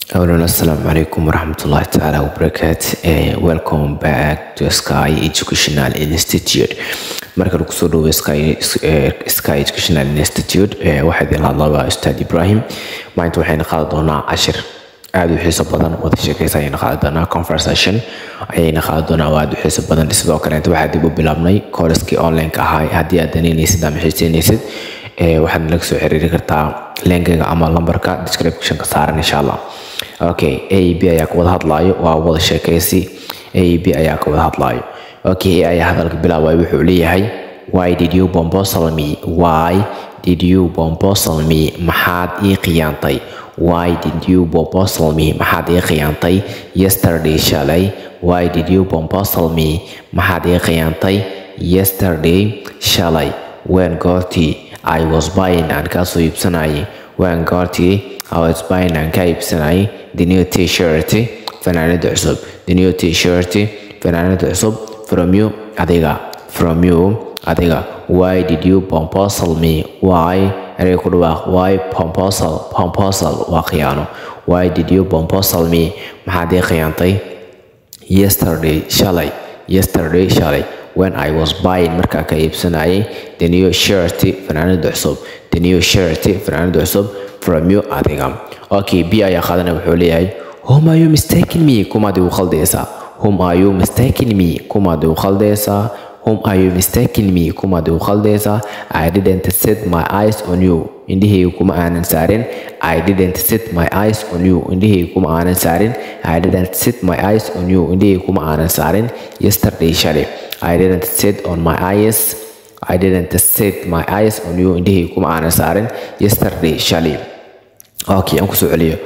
Hello, assalamu alaikum warahmatullahi ta'ala wabarakatuh. Welcome back to Sky Educational Institute. Marka lagu soo dhawo Sky Educational Institute waxaa idin hadlaya Ustaad Ibrahim. Maanta waxayna qaadan doonaa cashir aad u xiiso badan wada sheekaysa ayayna qaadan doonaa conversation ayayna qaadan doonaa aad u xiiso badan sidoo kale waxaa dib u bilaabnay course-kii online-ka ahaa haddii aad danaynaysid ama xiisaynaysid waxaad naga soo xiriiri kartaa linkiga ama lambarka description-ka saaran insha Allah. Okay, A B ayaa ka wada hadlaayo waa wada sheekaysi A B ayaa ka wada hadlaayo. Okay, A ayaa hadalka bilaabay wuxuu leeyahay why did you bombosal me? Why did you bombosal me? Maxaad ii khiyaantay? Why did you bombosal me? Maxaad ii khiyaantay? Yesterday shalay. Why did you bombosal me? Maxaad ii khiyaantay? Yesterday shalay. When goortii I was buying aan ka soo iibsanayay. When goortii I was buying and ka iibsanayay the new t-shirt fanaanada cusub. The new t-shirt fanaanada cusub from you adiga. Why did you bombosal me? Why erey ku dhawaaq why bombosal waa khiyaano. Why did you bombosal me? Maxaad ii khiyaantay? Yesterday shalay when I was buying markaa ka iibsanayay the new shirt fanaanada cusub. The new shirt fanaanada cusub from you adiga. Okay, B ayaa qaadanaya wuxuu leeyahay whom are you mistaking me? Kumaad igu khaldaysaa. Whom are you mistaking me? Kumaad igu khaldaysaa. Whom are you mistaking me? Kumaad igu khaldaysaa. I didn't set my eyes on you. Indhahayga kuma aanan saarin. I didn't set my eyes on you. Indhahayga kuma aanan saarin. I didn't set my eyes on you. Indhahayga kuma aanan saarin. Yesterday shalay. I didn't set my eyes on you. Indhahayga kuma aanan saarin. Yesterday shalay. Okay, aan ku soo celiyo.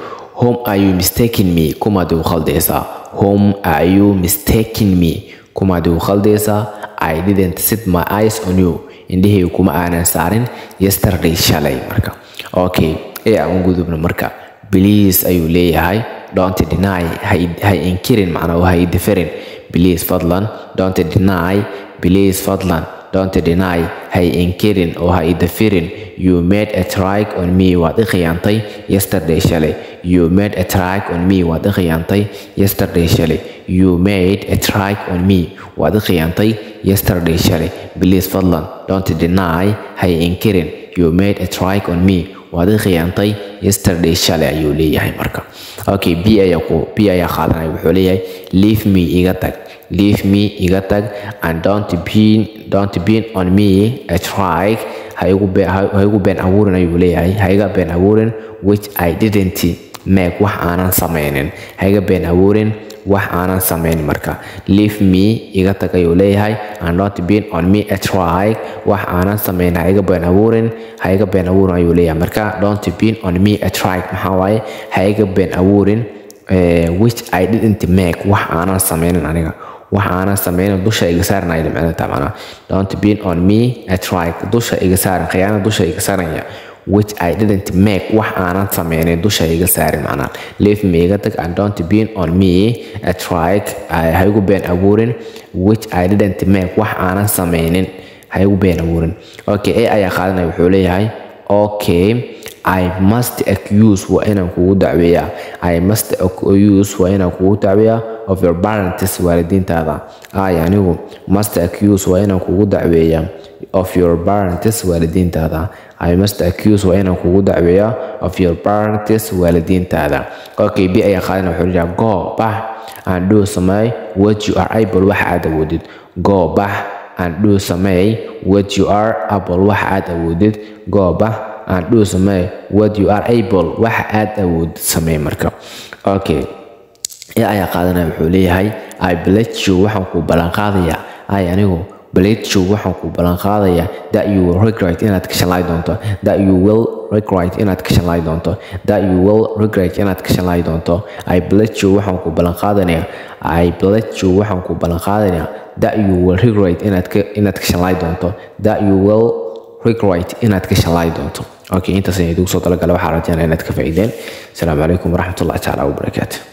Whom are you mistaking me? Kumaad igu khaldaysaa. Whom are you mistaking me? Kumaad igu khaldaysaa. I didn't set my eyes on you. Indhahayga kuma aanan saarin. Yesterday shalay marka. Okay, aan gudubno marka. Please ayuu leeyahay. Don't deny. Hay inkirin macnaa hay deferin. Please fadlan. Don't deny. Please fadlan. Don't deny. Hay inkirin oo hay deferin. You made a strike on me. Waad i khiyaantay. Yesterday shalay. You made a strike on me. Waad i khiyaantay. Yesterday shalay. You made a strike on me. Waad i khiyaantay. Yesterday shalay. Please fadlan. Don't deny. Hay inkirin. You made a strike on me. Waad i khiyaantay. Yesterday shalay ayuu leeyahay marka. Okay, B ayaa qaadanaya wuxuu leeyahay leave me iga tag and don't be on me a strike. Ha igu been abuurin ayuu leeyahay. Ha iga been abuurin which I didn't make wax aanan samaynin. Ha iga been abuurin wax aanan samaynin marka. Leave me iga tag ayuu leeyahay and don't be on me a strike wax aanan samaynin. Ha iga been abuurin ayuu leeyahay marka. Don't be on me a strike maxaa waaye ha iga been abuurin which I didn't make wax aanan samaynin aniga. wax aanan samaynin dusha iga saaran ayay macnaheedu macnaa. Don't be on me a strike dusha iga saaran khiyaano dusha iga saaranya which I didn't make wax aanan samaynin dusha iga saarin macnaa. Leave me iga tag and don't be on me a strike ha igu been abuurin which I didn't make wax aanan samaynin ha igu been abuurin. Okay, A ayaa qaadanaya wuxuu leeyahay okay I must accuse waa inaan kugu dacweeyaa. I must accuse waa inaan kugu dacweeyaa of your parents waalidiintaada. Anigu must accuse waa inaan kugu dacweeyaa of your parents waalidiintaada. I must accuse waa inaan kugu dacweeyaa of your parents waalidiintaada. Okay, B ayaa qaadanaya wuxuu leeyahay go back and do samee what you are able wax aad awoodid. Go back and do samee what you are able wax aad awoodid. Go back and do samee what you are able wax aad awood samee marka. Okay, ayaa qaadanaya wuxuu leeyahay I pledge you waxaan ku ballan qaadayaa. Anigu pledge you waxaan ku ballan qaadayaa that you will regret inaad ka shalay doonto. That you will regret inaad ka shalay doonto. That you will regret inaad ka shalay doonto. I pledge you waxaan ku ballan qaadanayaa. I pledge you waxaan ku ballan qaadanayaa that you will regret inaad ka shalay doonto. That you will regret inaad ka shalay doonto. Okay, intaas ayaan idinku soo talagalay waxaan rajaynayaa inaad ka faa'iideen. Assalaamu calaykum waraxmatullahi ta'ala wabarakaatuh.